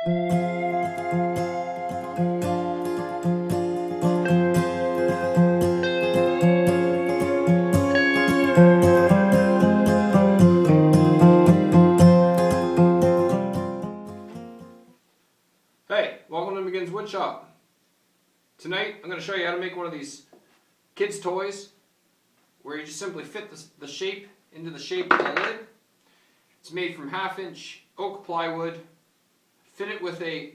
Hey, welcome to McGinn's Woodshop. Tonight I'm going to show you how to make one of these kids' toys where you just simply fit the shape into the shape of the lid. It's made from 1/2-inch oak plywood. Fit it with a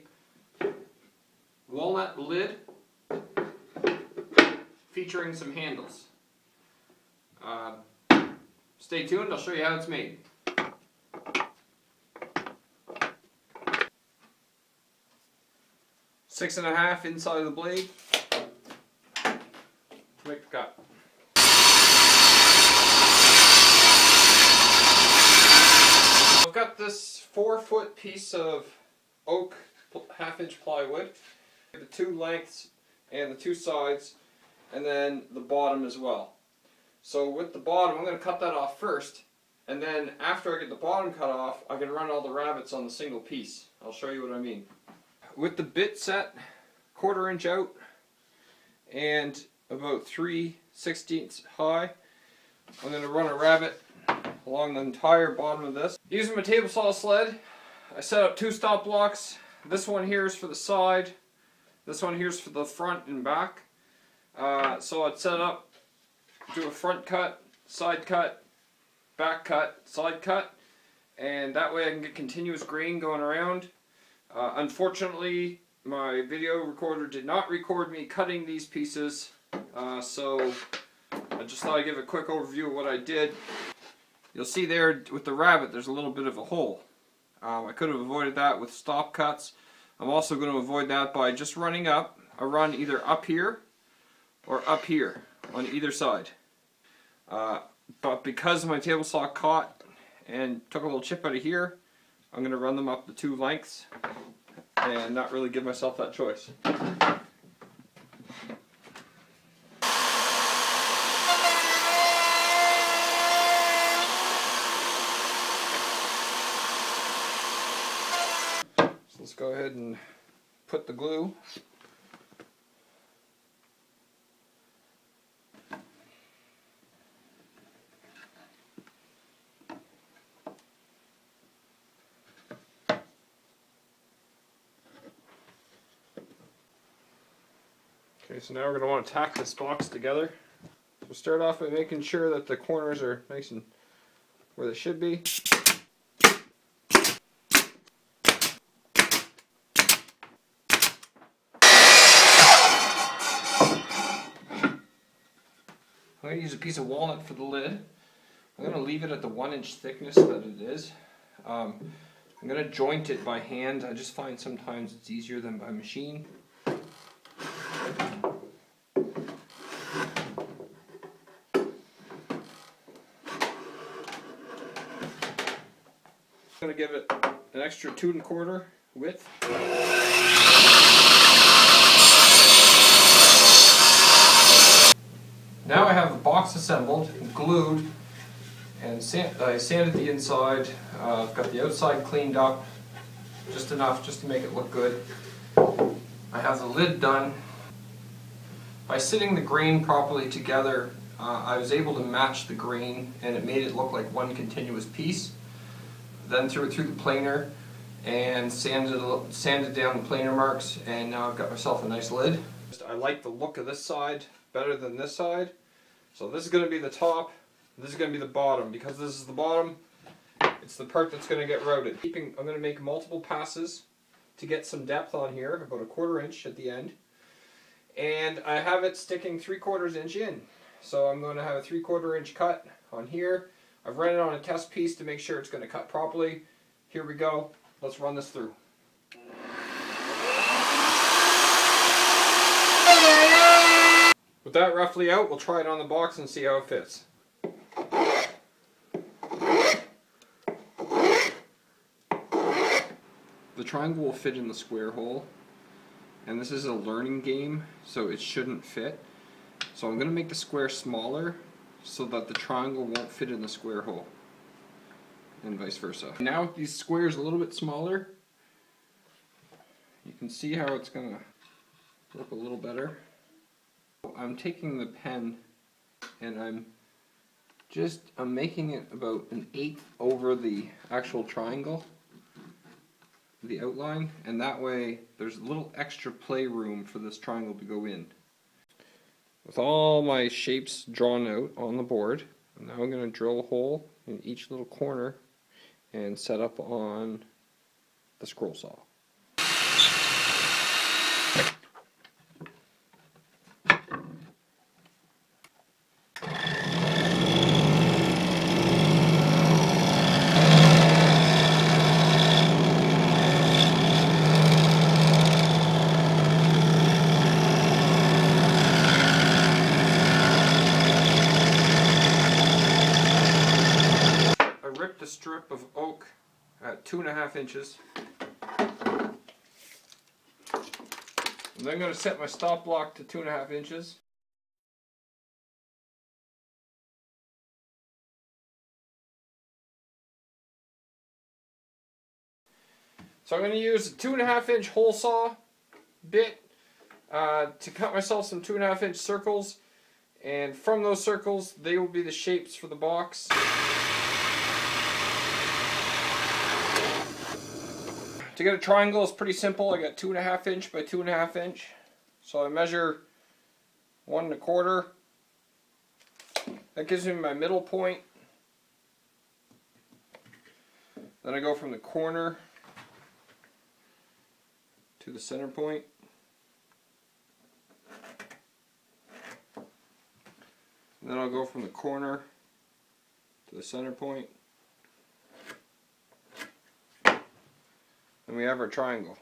walnut lid featuring some handles. Stay tuned, I'll show you how it's made. Six and a half inside of the blade to make the cut. I've got this 4-foot piece of oak 1/2-inch plywood, the 2 lengths and the 2 sides, and then the bottom as well. So with the bottom, I'm going to cut that off first, and then after I get the bottom cut off, I can run all the rabbets on the single piece. I'll show you what I mean. With the bit set 1/4 inch out and about 3/16 high, I'm going to run a rabbet along the entire bottom of this. Using my table saw sled, I set up 2 stop blocks. This one here is for the side, this one here is for the front and back. So I'd set up, do a front cut, side cut, back cut, side cut, and that way I can get continuous grain going around. Unfortunately, my video recorder did not record me cutting these pieces, so I just thought I'd give a quick overview of what I did. You'll see there with the rabbet there's a little bit of a hole. I could have avoided that with stop cuts. I'm also going to avoid that by just running up. I run either up here or up here on either side. But because my table saw caught and took a little chip out of here, I'm going to run them up the 2 lengths and not really give myself that choice. So let's go ahead and put the glue. Okay, so now we're going to want to tack this box together. We'll start off by making sure that the corners are nice and where they should be. I'm going to use a piece of walnut for the lid. I'm going to leave it at the 1-inch thickness that it is. I'm going to joint it by hand. I just find sometimes it's easier than by machine. I'm going to give it an extra 2 1/4 width. Now I have the box assembled, glued, and I sanded the inside. I've got the outside cleaned up, just enough just to make it look good. I have the lid done. By sitting the grain properly together, I was able to match the grain and it made it look like one continuous piece. Then threw it through the planer and sanded down the planer marks, and now I've got myself a nice lid. I like the look of this side better than this side. So this is going to be the top, this is going to be the bottom. Because this is the bottom, it's the part that's going to get routed. I'm going to make multiple passes to get some depth on here, about 1/4 inch at the end. And I have it sticking 3/4 inch in. So I'm going to have a 3/4 inch cut on here. I've run it on a test piece to make sure it's going to cut properly. Here we go. Let's run this through. With that roughly out, we'll try it on the box and see how it fits. The triangle will fit in the square hole, and this is a learning game, so it shouldn't fit. So I'm going to make the square smaller so that the triangle won't fit in the square hole, and vice versa. Now with these squares a little bit smaller, You can see how it's going to look a little better. I'm taking the pen and I'm making it about 1/8 over the actual triangle, the outline, and that way there's a little extra play room for this triangle to go in. With all my shapes drawn out on the board, now I'm going to drill a hole in each little corner and set up on the scroll saw. A strip of oak at 2.5 inches. And then I'm going to set my stop block to 2.5 inches. So I'm going to use a 2.5 inch hole saw bit to cut myself some 2.5 inch circles, and from those circles they will be the shapes for the box. To get a triangle is pretty simple. I got 2.5 inch by 2.5 inch. So I measure 1 1/4. That gives me my middle point. Then I go from the corner to the center point. And then I'll go from the corner to the center point. And we have our triangle.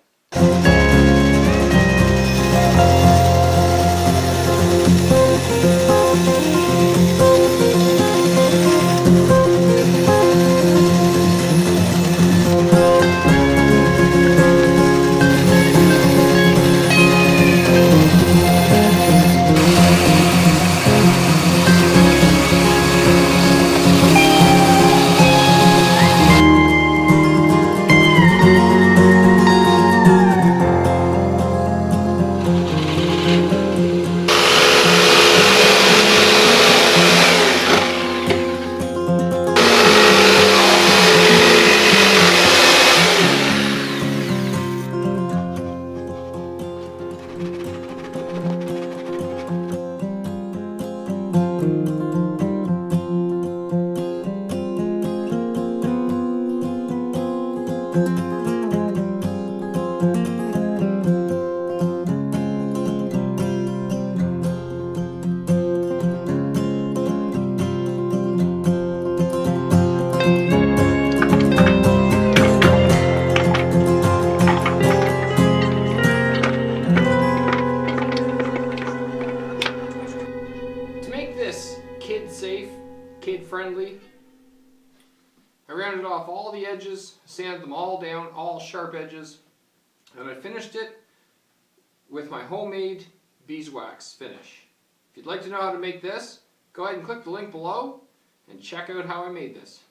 Kid-safe, kid-friendly. I rounded off all the edges, sanded them all down, all sharp edges, and I finished it with my homemade beeswax finish. If you'd like to know how to make this, go ahead and click the link below and check out how I made this.